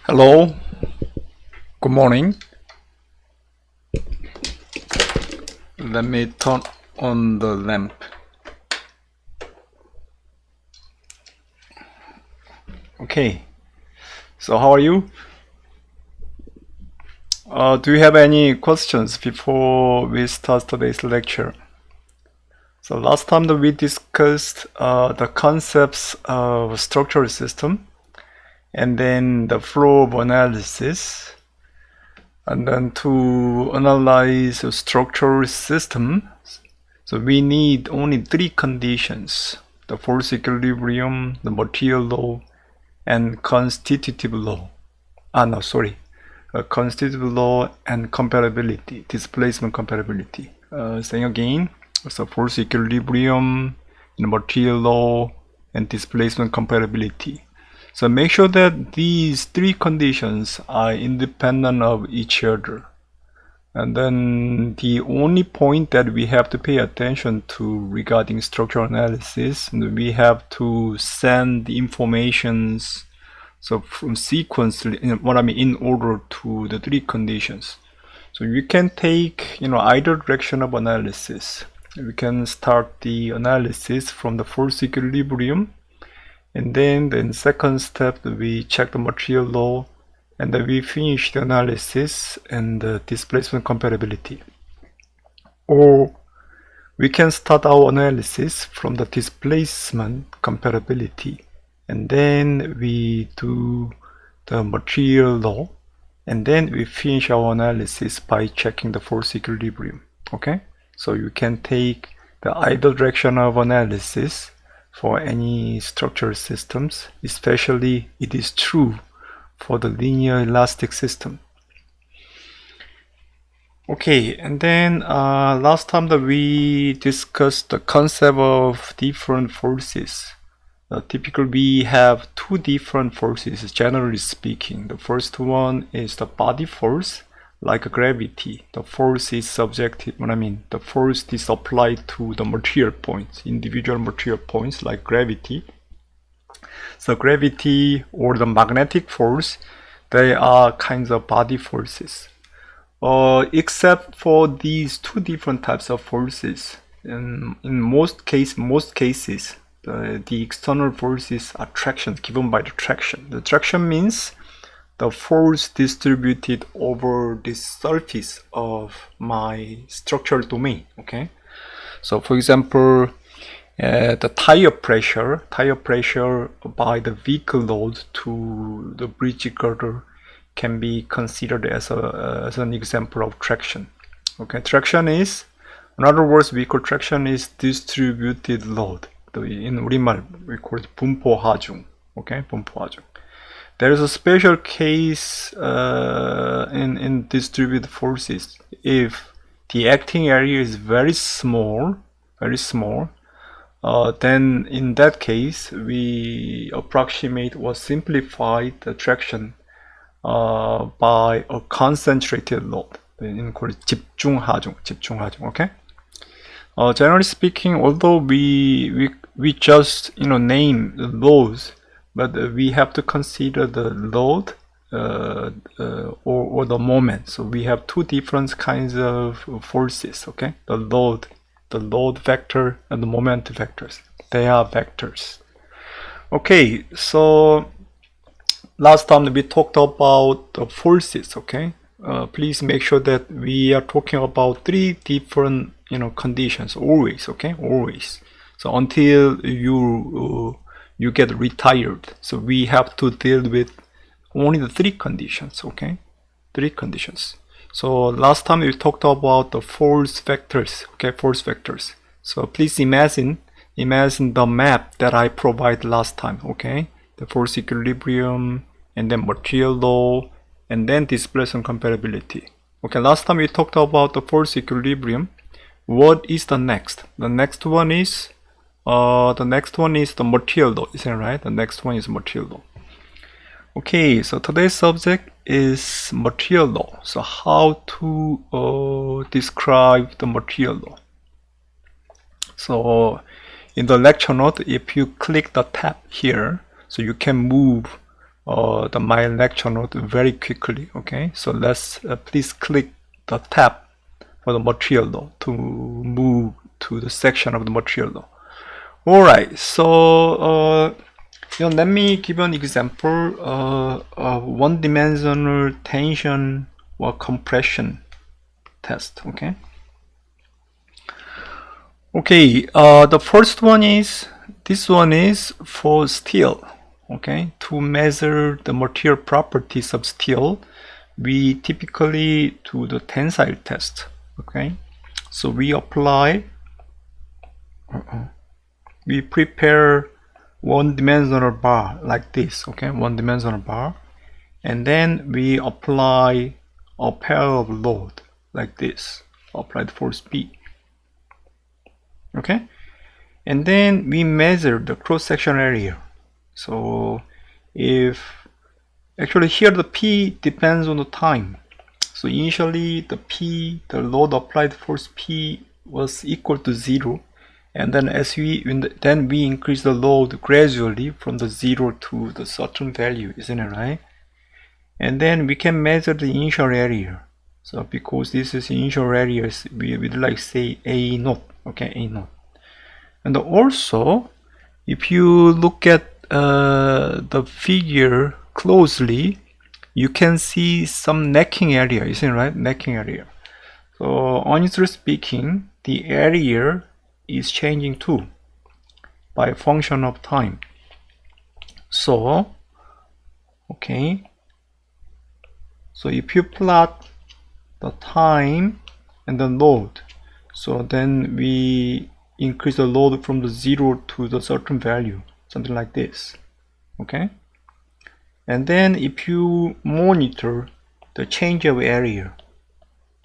Hello, good morning. Let me turn on the lamp. Okay, so how are you? Do you have any questions before we start today's lecture? So last time that we discussed the concepts of structural system and then the flow of analysis. And then to analyze a structural system, so we need only three conditions: the force equilibrium, the material law, and constitutive law. Constitutive law and comparability, displacement comparability. Saying again, so force equilibrium, and material law, and displacement comparability. So make sure that these three conditions are independent of each other. And then the only point that we have to pay attention to regarding structural analysis, we have to send the informations from sequentially, in order to the three conditions. So you can take, either direction of analysis. We can start the analysis from the force equilibrium, and then in second step we check the material law, and then we finish the analysis and the displacement comparability. Or we can start our analysis from the displacement comparability, and then we do the material law, and then we finish our analysis by checking the force equilibrium. Okay, so you can take the either direction of analysis for any structural systems, especially it is true for the linear elastic system. Okay, and then last time that we discussed the concept of different forces. Typically we have two different forces, generally speaking. The first one is the body force, like gravity. The force is subjective, the force is applied to the material points, individual material points like gravity. So gravity or the magnetic force, they are kinds of body forces. Except for these two different types of forces, in most cases, the external force is attraction given by the traction. The traction means the force distributed over the surface of my structural domain. Okay, so for example, the tire pressure by the vehicle load to the bridge girder can be considered as an example of traction. Okay, traction is, in other words, vehicle traction is distributed load. In 우리말 we call it 분포하중. Okay, 분포하중. There is a special case in distributed forces. If the acting area is very small, then in that case we approximate or simplify the traction by a concentrated load. In called 집중하중. Okay. Generally speaking, although we just name the loads, but we have to consider the load or the moment. So we have two different kinds of forces. Okay, the load vector and the moment vectors. They are vectors. Okay, so last time we talked about the forces. Okay, please make sure that we are talking about three different conditions always. Okay, always. So until you get retired, so we have to deal with only the three conditions. Okay, three conditions. So last time we talked about the force vectors. Okay, force vectors. So please imagine the map that I provided last time. Okay, the force equilibrium, and then material law, and then displacement comparability. Okay, last time we talked about the force equilibrium. What is the next? The next one is the material law, isn't it right? The next one is material law. Okay, so today's subject is material law. So how to describe the material law? So in the lecture note, if you click the tab here, so you can move my lecture note very quickly. Okay, so let's please click the tab for the material law to move to the section of the material law. Alright, so let me give an example of one-dimensional tension or compression test. Okay. The first one is, this one is for steel. Okay, to measure the material properties of steel, we typically do the tensile test. Okay, so we apply, we prepare one-dimensional bar like this. Okay, one-dimensional bar, and then we apply a pair of load like this, applied force B. Okay, and then we measure the cross-section area. So if actually here the P depends on the time. So initially the load applied force P was equal to 0, and then as we increase the load gradually from the 0 to the certain value, isn't it right? And then we can measure the initial area. So because this is initial area, we would like say A naught. Okay, A naught. And also, if you look at the figure closely, you can see some necking area, isn't it right? Necking area. So honestly speaking, the area is changing too by function of time. So, okay. So if you plot the time and the load, so then we increase the load from the 0 to the certain value, something like this. Okay, and then if you monitor the change of area,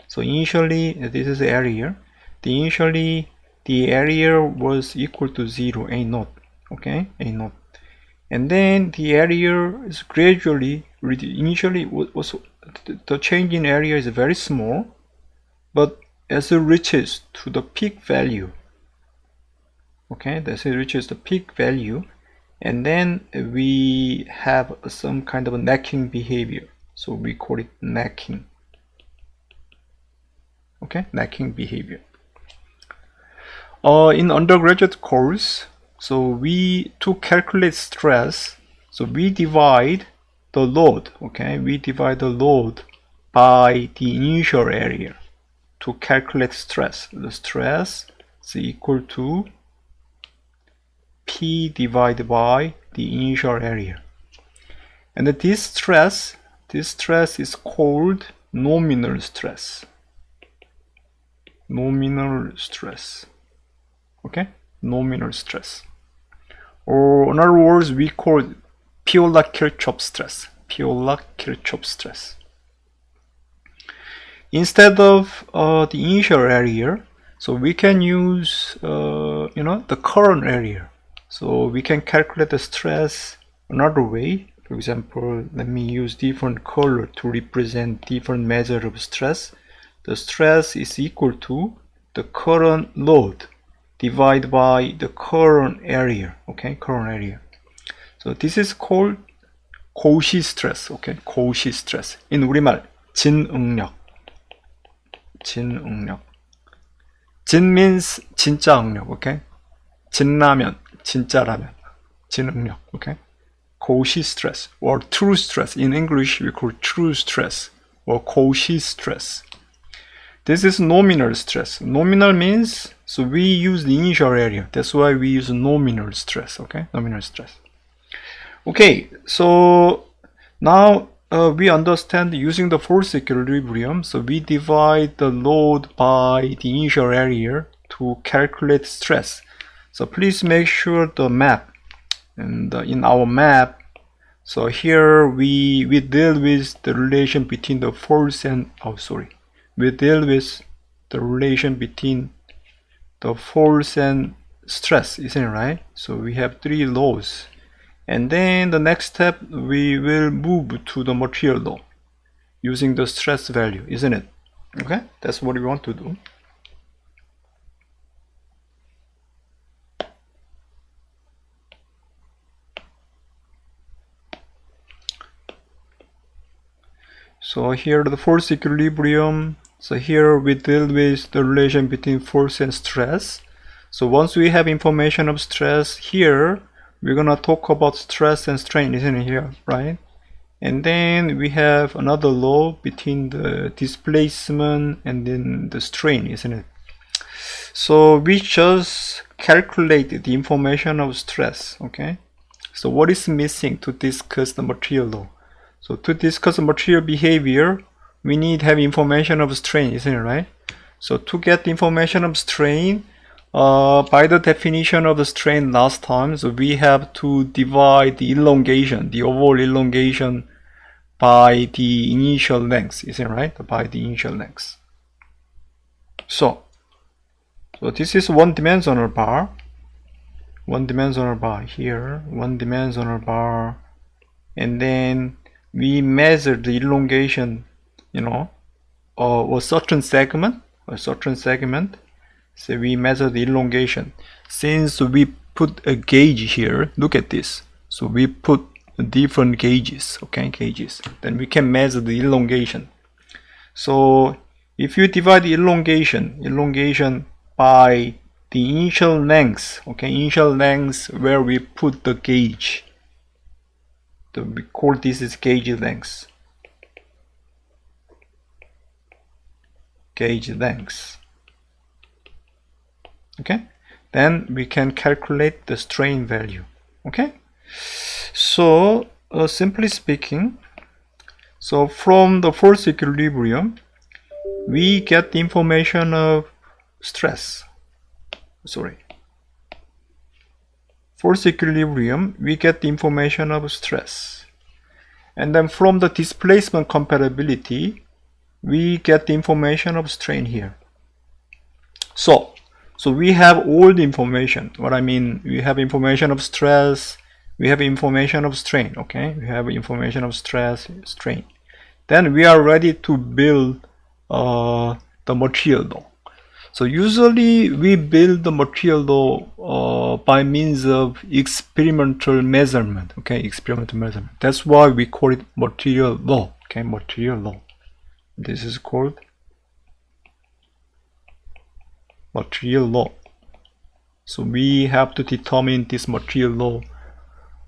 so initially this is the area, initially the area was equal to 0, A naught. Okay, A naught, and then the area is gradually initially was the change in area is very small, but as it reaches to the peak value, okay, as it reaches the peak value, and then we have some kind of a necking behavior, so we call it necking. Okay, necking behavior. In undergraduate course, so we to calculate stress, so we divide the load. Okay, we divide the load by the initial area to calculate stress. The stress is equal to P divided by the initial area, and this stress is called nominal stress. Nominal stress. Okay, nominal stress, or in other words, we call it Piola-Kirchhoff stress. Piola-Kirchhoff stress. Instead of the initial area, so we can use the current area. So we can calculate the stress another way. For example, let me use different color to represent different measure of stress. The stress is equal to the current load divided by the current area. Okay, current area. So this is called 고시 stress. Okay, 고시 stress. In 우리말 진응력. 진응력. 진 means 진짜 응력. Okay, 진라면, 진짜라면, 진응력. Okay, 고시 stress or true stress. In English, we call true stress or 고시 stress. This is nominal stress. Nominal means, so we use the initial area. That's why we use nominal stress. Okay, nominal stress. Okay, so now we understand using the force equilibrium. So we divide the load by the initial area to calculate stress. So please make sure the map, and in our map, so here we deal with the relation between the force and we deal with the relation between the force and stress, isn't it right? So we have three laws, and then the next step we will move to the material law using the stress value, isn't it? Okay, that's what we want to do. So here the force equilibrium. So here we deal with the relation between force and stress. So once we have information of stress here, we're gonna talk about stress and strain, isn't it here, right? And then we have another law between the displacement and then the strain, isn't it? So we just calculate the information of stress, okay? So what is missing to discuss the material law? So to discuss material behavior, we need to have information of strain, isn't it, right? So to get the information of strain, by the definition of the strain last time, so we have to divide the elongation, the overall elongation, by the initial length, isn't it, right? By the initial length. So this is one-dimensional bar. One-dimensional bar here, one-dimensional bar, and then we measure the elongation, you know, a certain segment. So we measure the elongation. Since we put a gauge here, look at this. So we put different gauges, okay, gauges. Then we can measure the elongation. So if you divide the elongation by the initial length, okay, initial length where we put the gauge. So we call this is gauge length. Gauge length. Okay, then we can calculate the strain value. Okay, so simply speaking, so from the force equilibrium, we get the information of stress. Force equilibrium, we get the information of stress. And then from the displacement compatibility, we get the information of strain here. So we have all the information. What I mean, we have information of stress, we have information of strain, okay? We have information of stress, strain. Then we are ready to build the material law. So usually we build the material law by means of experimental measurement, okay? Experimental measurement. That's why we call it material law, okay? Material law. This is called material law. So we have to determine this material law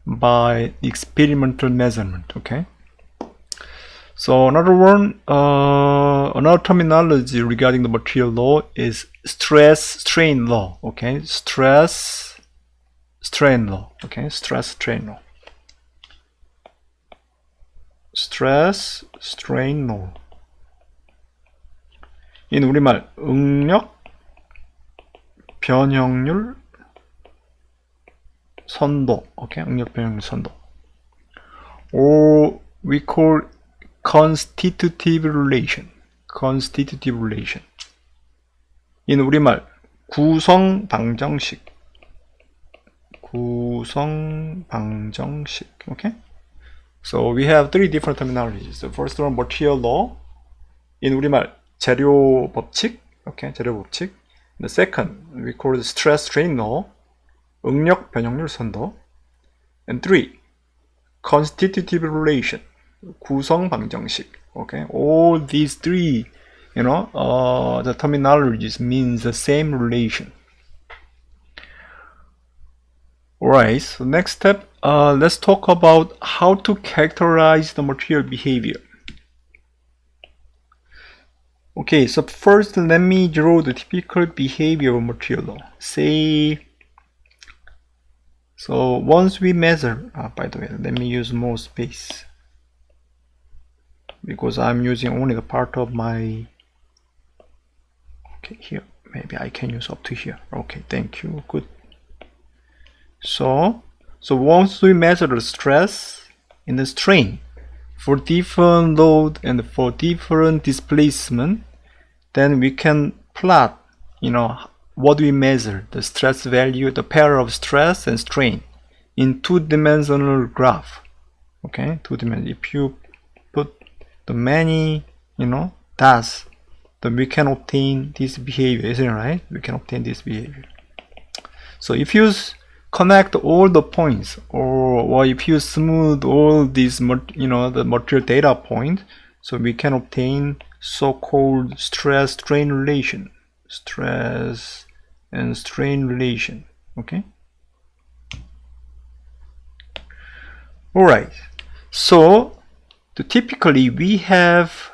by experimental measurement, okay? So another one, another terminology regarding the material law is stress-strain law, okay? Stress-strain law, okay? Stress-strain law. Stress-strain law. 인 우리말 응력, 변형률, 선도, okay? 응력, 변형률, 선도. Or we call constitutive relation. constitutive relation. 인 우리말 구성 방정식. 구성 방정식. Okay? So we have three different terminologies. The first one, material law. 인 우리말 재료 법칙. Okay, 재료 법칙. The second, we call it stress-strain law. 응력 변형률 선도. And three, constitutive relation. 구성 방정식. Okay, all these three, the terminologies means the same relation. Alright, so next step, let's talk about how to characterize the material behavior. Okay, so first let me draw the typical behavior of material law. Say, so once we measure, by the way, let me use more space, because I'm using only the part of my, okay, here, maybe I can use up to here. Okay, thank you, good. So once we measure the stress and the strain for different load and for different displacement, then we can plot, what we measure, the stress value, the pair of stress and strain in two-dimensional graph. Okay, two-dimensional. If you put the many, dots, then we can obtain this behavior, isn't it right? We can obtain this behavior. So if you connect all the points, or if you smooth all these, the material data points, So we can obtain so-called stress-strain relation. Stress and strain relation. Okay. All right. So typically we have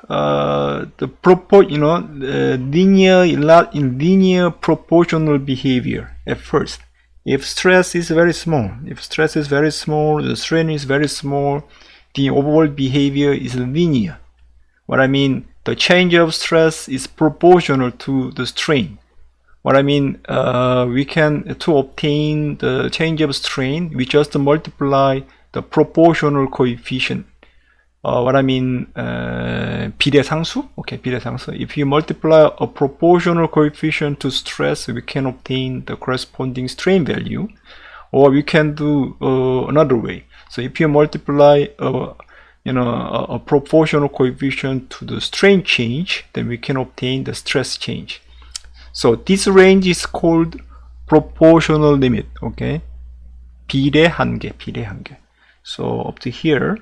linear proportional behavior at first. If stress is very small, the strain is very small, the overall behavior is linear. What I mean, the change of stress is proportional to the strain. What I mean, we can, to obtain the change of strain, we just multiply the proportional coefficient. What I mean, 비례상수? Okay, 비례상수. If you multiply a proportional coefficient to stress, we can obtain the corresponding strain value. Or we can do another way. So if you multiply a proportional coefficient to the strain change, then we can obtain the stress change. So this range is called proportional limit. Okay, 비례 한계. So up to here.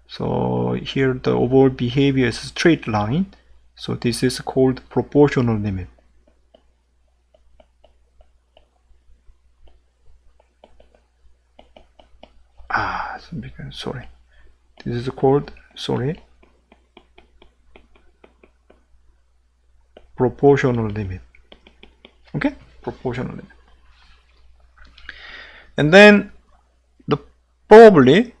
So here the overall behavior is a straight line. So this is called proportional limit. Sorry. This is called, proportional limit. Okay, proportional limit. And then probably,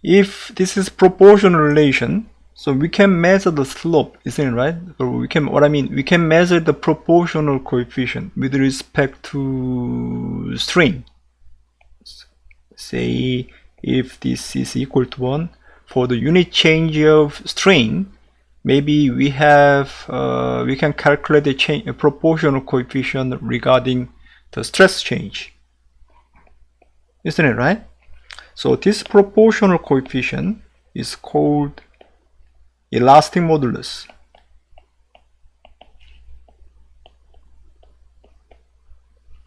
if this is proportional relation, so we can measure the slope, isn't it right? Or we can measure the proportional coefficient with respect to strain. Say if this is equal to 1, for the unit change of strain, maybe we can calculate a proportional coefficient regarding the stress change. Isn't it right? So this proportional coefficient is called elastic modulus.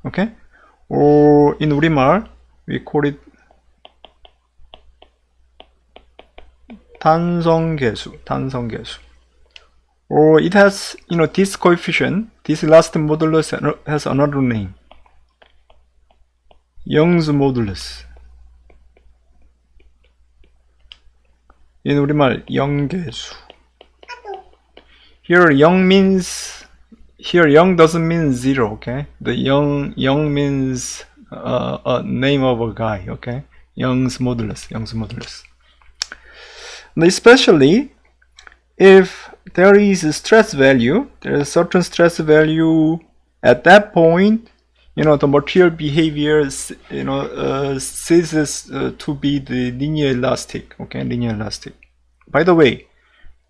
Okay? Or in 우리말, we call it 탄성계수. Or it has, this coefficient, this elastic modulus has another name. Young's modulus. in 우리말 영계수. Here young doesn't mean zero, okay? The young means a name of a guy, okay? Young's modulus. And especially if there is a stress value, there is a certain stress value at that point, the material behavior, ceases to be the linear elastic, okay? Linear elastic. By the way,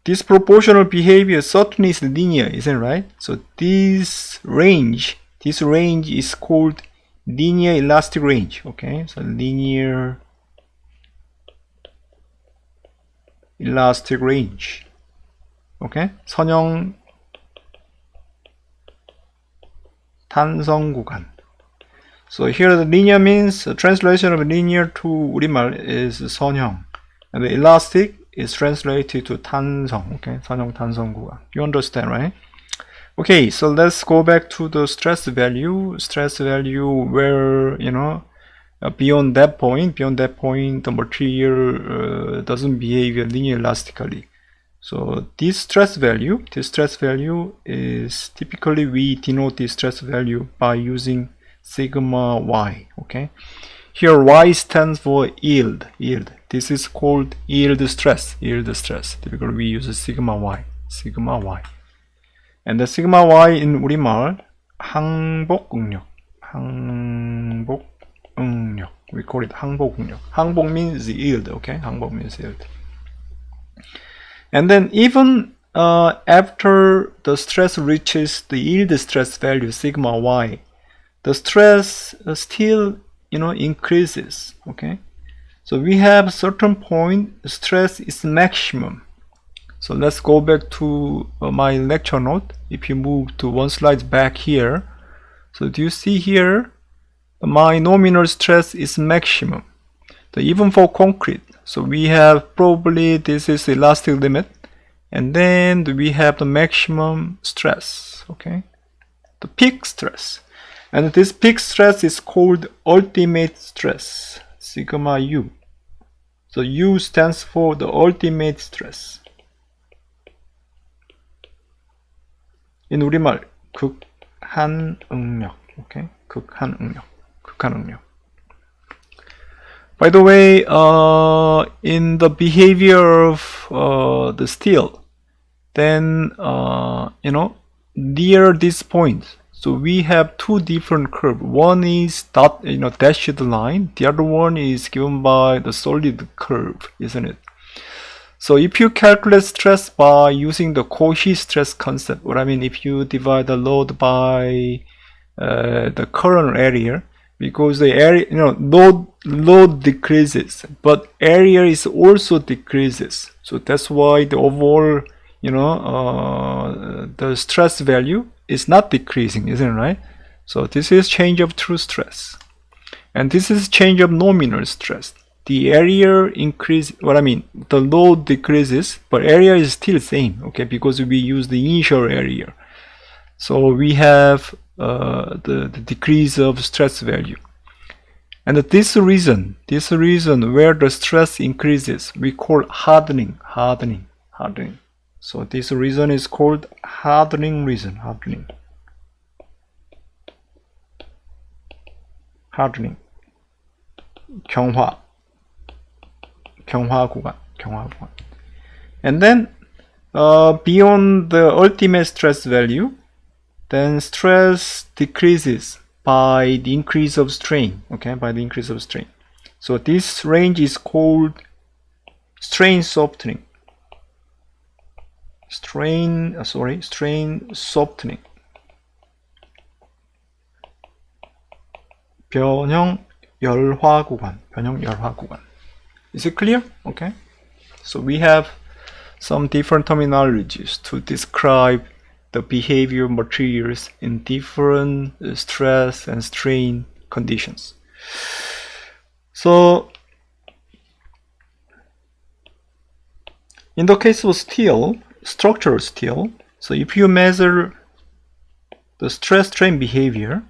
this proportional behavior certainly is linear, isn't it right? So this range is called linear elastic range, okay? So linear elastic range, okay? 선형 탄성 구간. So here the linear means the translation of linear to 우리말 is 선형, and the elastic is translated to 탄성, okay? 선형 탄성 구간. You understand, right? Okay, so let's go back to the stress value where, beyond that point, the material doesn't behave linear elastically. So this stress value is typically we denote this stress value by using sigma y, okay? Here y stands for yield. This is called yield stress. Typically we use sigma y. And the sigma y in 우리말 항복응력. We call it 항복응력. 항복 means yield, okay? 항복 means yield. And then even after the stress reaches the yield stress value sigma y, the stress still increases, okay? So we have a certain point, stress is maximum. So let's go back to my lecture note. If you move to one slide back here, so do you see here my nominal stress is maximum. So even for concrete, so we have probably this is elastic limit, and then we have the maximum stress, okay, the peak stress, and this peak stress is called ultimate stress, sigma U. So U stands for the ultimate stress. In 우리말 극한 응력, okay, 극한 응력, 극한 응력. By the way, in the behavior of the steel, then near this point, so we have two different curves. One is dashed line. The other one is given by the solid curve, isn't it? So if you calculate stress by using the Cauchy stress concept, what I mean, if you divide the load by the current area, because the area, load decreases, but area is also decreases. So that's why the overall, the stress value is not decreasing, isn't it, right? So this is change of true stress, and this is change of nominal stress. The area increase, the load decreases, but area is still same, okay, because we use the initial area. So we have the decrease of stress value. And this region where the stress increases, we call hardening. So this region is called hardening region, hardening. 경화 구간. And then beyond the ultimate stress value, then stress decreases by the increase of strain, okay, by the increase of strain. So this range is called strain softening. Strain softening. 변형 열화 구간. Is it clear? Okay. So we have some different terminologies to describe the behavior of materials in different stress and strain conditions. So in the case of steel, structural steel, so if you measure the stress strain behavior,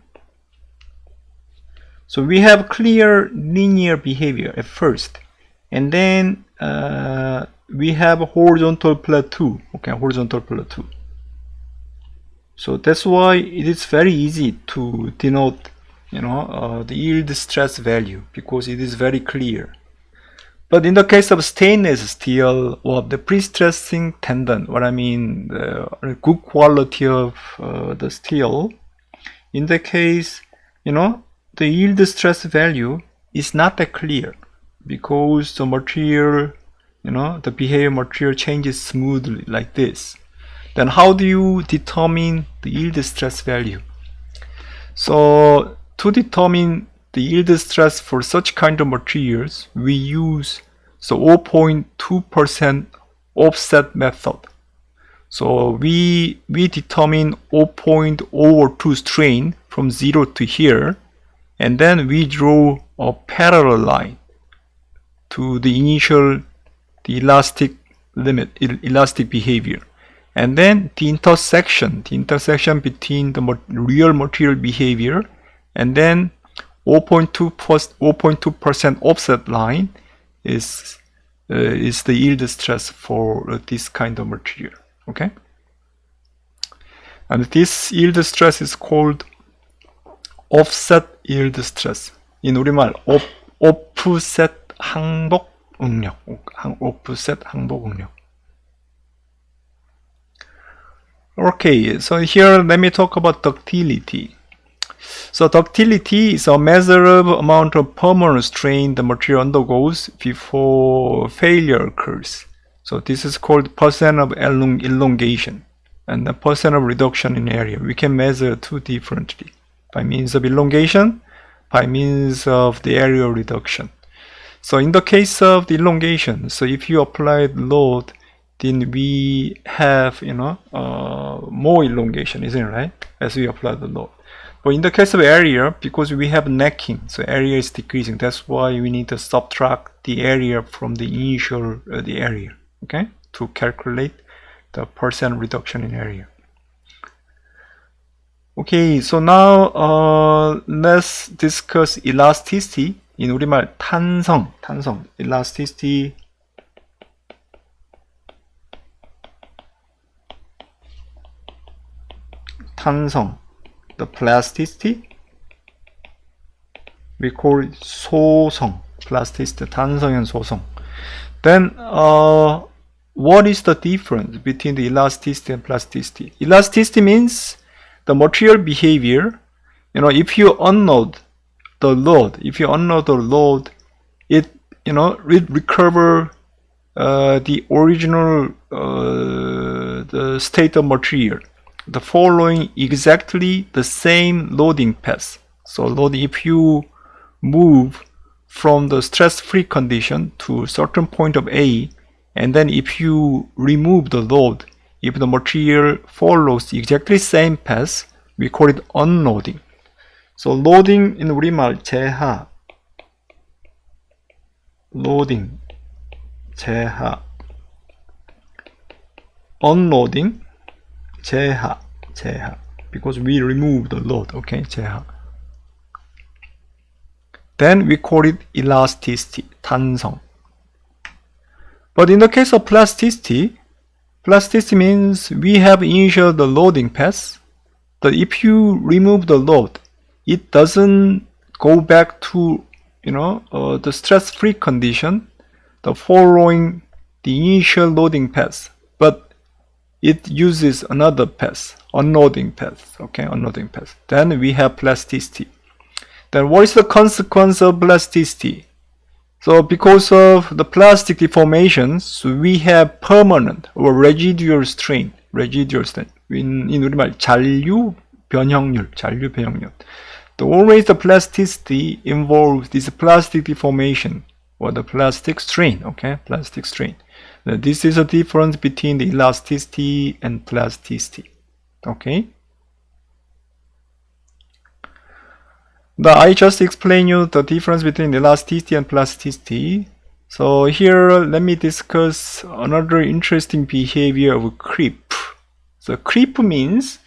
so we have clear linear behavior at first, and then we have a horizontal plateau, okay, horizontal plateau. So that's why it is very easy to denote, the yield stress value, because it is very clear. But in the case of stainless steel or the pre-stressing tendon, the good quality of the steel, in the case, the yield stress value is not that clear, because the material, the behavior material changes smoothly like this. Then how do you determine the yield stress value? So to determine the yield stress for such kind of materials, we use 0.2% offset method. So we determine 0.02 strain from 0 to here, and then we draw a parallel line to the initial, the elastic limit, elastic behavior. And then the intersection between the real material behavior and then 0.2% offset line is the yield stress for this kind of material, okay? And this yield stress is called offset yield stress. in 우리말 offset 항복 응력, offset 항복 응력. Okay, so here let me talk about ductility. So ductility is a measurable amount of permanent strain the material undergoes before failure occurs. So this is called percent of elongation and the percent of reduction in area. We can measure two differently, by means of elongation, by means of the area reduction. So in the case of the elongation, so if you apply the load, then we have more elongation, isn't it, right? As we apply the load. But in the case of area, because we have necking, so area is decreasing. That's why we need to subtract the area from the initial the area, okay, to calculate the percent reduction in area. Okay, so now let's discuss elasticity. in 우리말 탄성, elasticity. 탄성, the plasticity, we call it 소성, plasticity, 탄성 and 소성. Then what is the difference between the elasticity and plasticity? Elasticity means the material behavior. If you unload the load, it recover the original the state of material, the following exactly the same loading path. So if you move from the stress-free condition to a certain point of A, and then if you remove the load, if the material follows exactly same path, we call it unloading. So loading in 우리말 제하, loading, 제하, unloading, 제하, because we remove the load, okay, 제하. Then we call it elasticity, 탄성. But in the case of plasticity means we have initial the loading path, but if you remove the load, it doesn't go back to the stress-free condition, the following the initial loading path, but it uses another path, unloading path, okay, unloading path. Then we have plasticity. Then what is the consequence of plasticity? So because of the plastic deformations, we have permanent or residual strain. In 우리말 잔류 변형률. Always the plasticity involves this plastic deformation or the plastic strain, okay, plastic strain. Now, this is a difference between the elasticity and plasticity, okay. Now, I just explained you the difference between elasticity and plasticity. So here, let me discuss another interesting behavior of creep. So creep means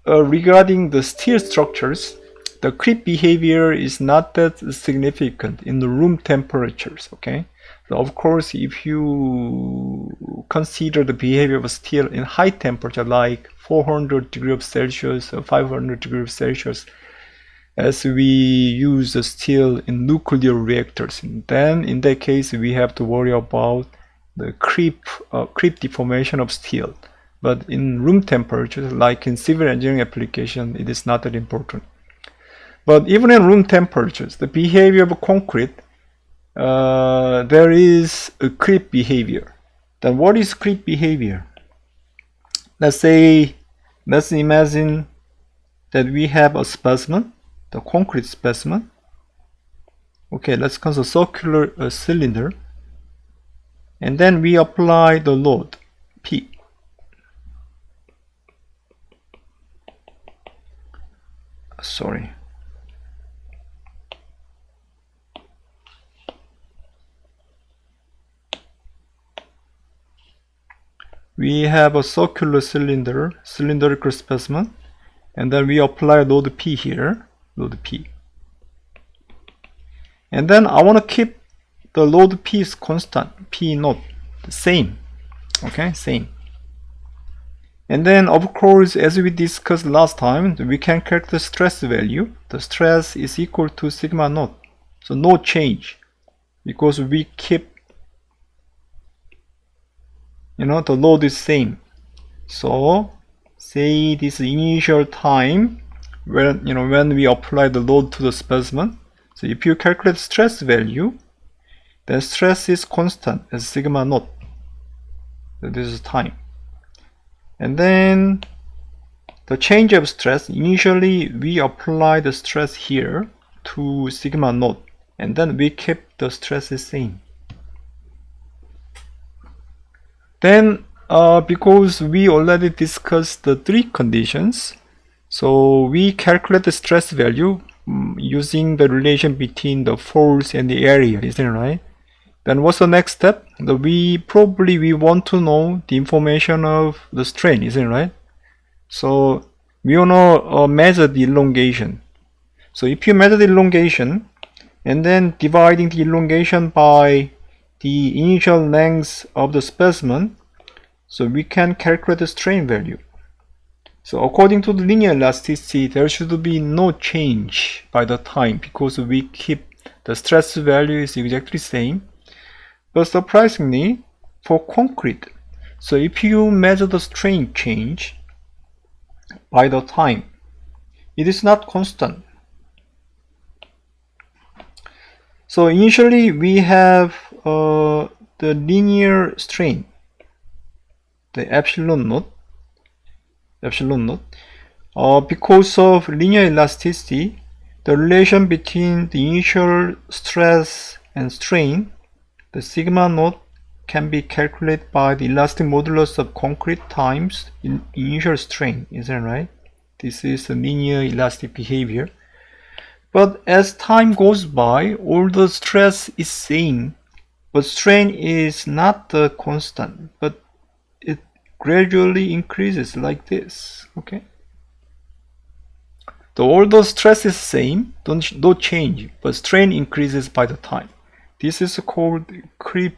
regarding the steel structures, the creep behavior is not that significant in the room temperatures, okay? So of course, if you consider the behavior of steel in high temperature, like 400 degrees Celsius or 500 degrees Celsius, as we use the steel in nuclear reactors, and then in that case, we have to worry about the creep deformation of steel. But in room temperatures, like in civil engineering application, it is not that important. But even in room temperatures, the behavior of concrete, there is a creep behavior. Then what is creep behavior? Let's imagine that we have a specimen, the concrete specimen. Okay, let's consider a circular cylinder. And then we apply the load, P. Sorry. We have a circular cylindrical specimen, and then we apply load P here, load P. And then I want to keep the load P is constant, P not the same, okay, same. And then of course, as we discussed last time, we can calculate the stress value. The stress is equal to sigma naught, so no change, because we keep the load is same. So say this initial time when we apply the load to the specimen. So if you calculate stress value, the stress is constant as sigma naught. So this is time. And then the change of stress, initially we apply the stress here to sigma naught, and then we keep the stress the same. Then because we already discussed the three conditions, so we calculate the stress value using the relation between the force and the area, isn't it right? Then what's the next step? We want to know the information of the strain, isn't it, right? So we want to measure the elongation. So if you measure the elongation and then dividing the elongation by the initial length of the specimen, so we can calculate the strain value. So according to the linear elasticity, there should be no change by the time because we keep the stress value is exactly same. But surprisingly, for concrete, so if you measure the strain change by the time, it is not constant. So initially we have the linear strain, the epsilon naught. Because of linear elasticity, the relation between the initial stress and strain, the sigma naught, can be calculated by the elastic modulus of concrete times initial strain, isn't it right? This is the linear elastic behavior. But as time goes by, all the stress is same, but strain is not the constant, but it gradually increases like this, okay? All the stress is same, no change, but strain increases by the time. This is called creep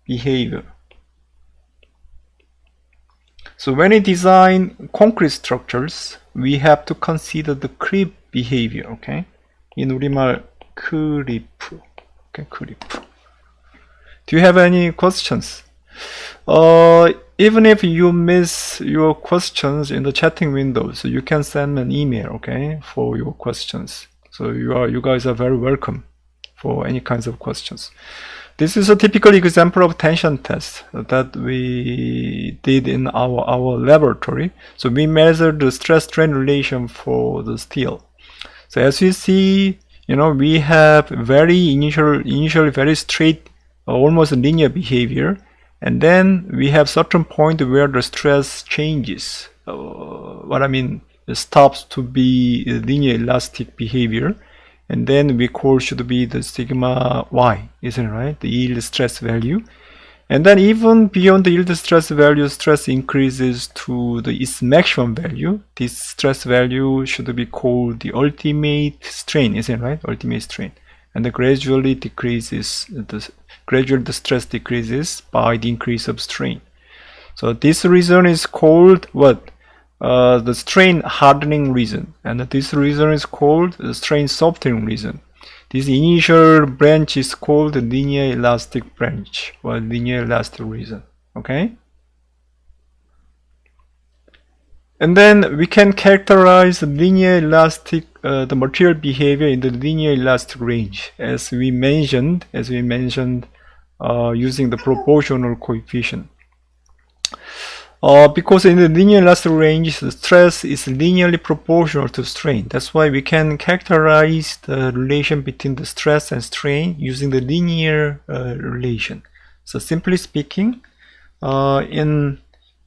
behavior. So when we design concrete structures, we have to consider the creep behavior, okay? In 우리말 크리프, okay, 크리프. Do you have any questions? Even if you miss your questions in the chatting window, so you can send me an email, okay, for your questions. So you guys are very welcome for any kinds of questions. This is a typical example of tension test that we did in our laboratory. So we measured the stress-strain relation for the steel. So as you see, we have initially very straight, almost linear behavior, and then we have certain point where the stress changes. What I mean, it stops to be linear elastic behavior. And then we call should be the sigma y, isn't it right? The yield stress value. And then even beyond the yield stress value, stress increases to its maximum value. This stress value should be called the ultimate strain, isn't it right? Ultimate strain. And then gradually the stress decreases by the increase of strain. So this region is called what? The strain hardening region, and this region is called the strain softening region. This initial branch is called the linear elastic branch or linear elastic region, okay? And then we can characterize the linear elastic, the material behavior in the linear elastic range, as we mentioned, using the proportional coefficient. Because in the linear elastic range, the stress is linearly proportional to strain. That's why we can characterize the relation between the stress and strain using the linear relation. So simply speaking, in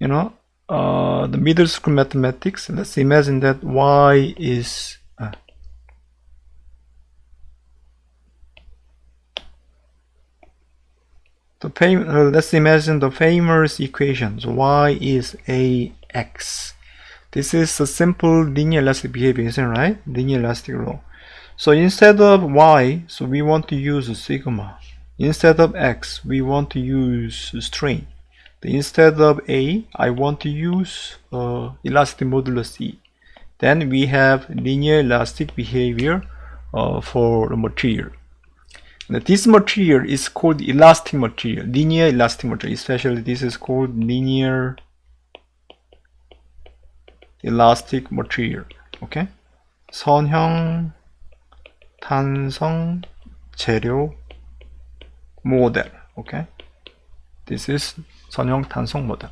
the middle school mathematics, let's imagine that y is let's imagine the famous equations. Y is ax. This is a simple linear elastic behavior, isn't it right? Linear elastic law. So instead of y, so we want to use sigma. Instead of x, we want to use strain. Instead of a, I want to use elastic modulus E. Then we have linear elastic behavior for the material. Now, this material is called elastic material, linear elastic material. Especially this is called linear elastic material. Okay? 선형 탄성 재료 model. Okay? This is 선형 탄성 model.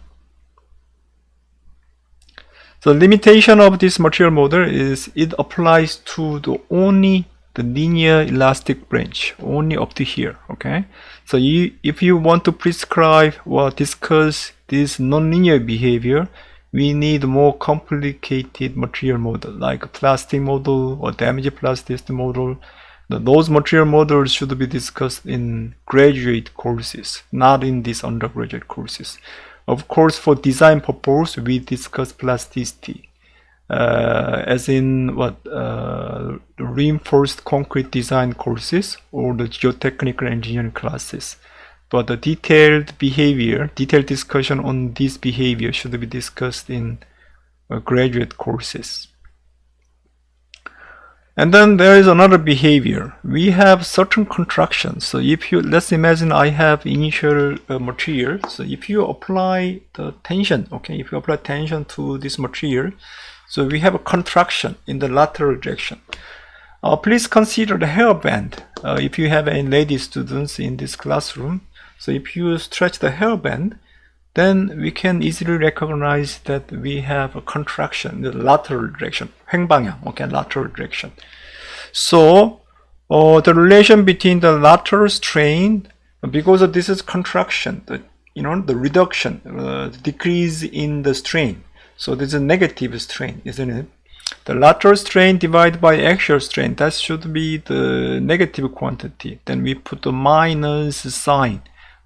The limitation of this material model is it applies to only the linear elastic branch, only up to here. Okay, so if you want to prescribe or discuss this nonlinear behavior, we need more complicated material model like plastic model or damage plasticity model. Those material models should be discussed in graduate courses, not in these undergraduate courses. Of course, for design purpose, we discuss plasticity, as in reinforced concrete design courses or the geotechnical engineering classes. But the detailed discussion on this behavior should be discussed in graduate courses. And then there is another behavior. We have certain contractions. So if you, let's imagine I have initial material. So if you apply the tension, okay, if you apply tension to this material, so we have a contraction in the lateral direction. Please consider the hairband. If you have any lady students in this classroom, so if you stretch the hairband, then we can easily recognize that we have a contraction in the lateral direction, 횡방향, okay, lateral direction. So the relation between the lateral strain, because of this is contraction, the reduction, the decrease in the strain. So this is a negative strain, isn't it? The lateral strain divided by actual strain, that should be the negative quantity. Then we put the minus sign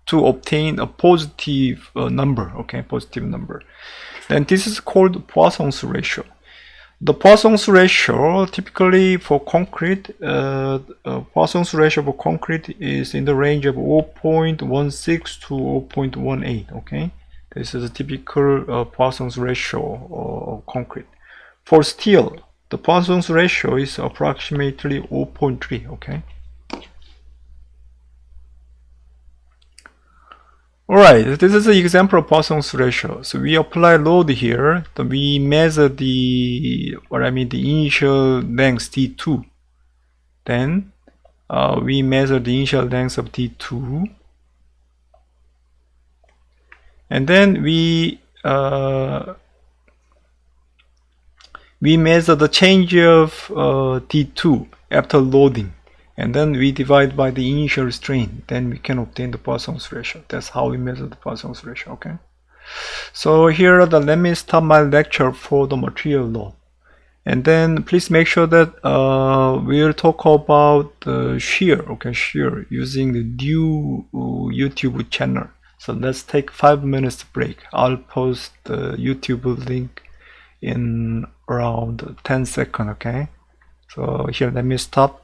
to obtain a positive number, okay, positive number. Then this is called Poisson's ratio. The Poisson's ratio typically for concrete, Poisson's ratio for concrete is in the range of 0.16 to 0.18, okay. This is a typical Poisson's ratio of concrete. For steel, the Poisson's ratio is approximately 0.3, okay. Alright, this is an example of Poisson's ratio. So we apply load here, then we measure the initial length T2. Then we measure the initial length of T2. And then we measure the change of T2 after loading. And then we divide by the initial strain, then we can obtain the Poisson's ratio. That's how we measure the Poisson's ratio, okay? So here, let me stop my lecture for the material law. And then please make sure that we'll talk about shear, okay, shear, using the new YouTube channel. So let's take 5 minutes break. I'll post the YouTube link in around 10 seconds, okay? So here, let me stop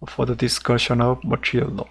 for the discussion of material law.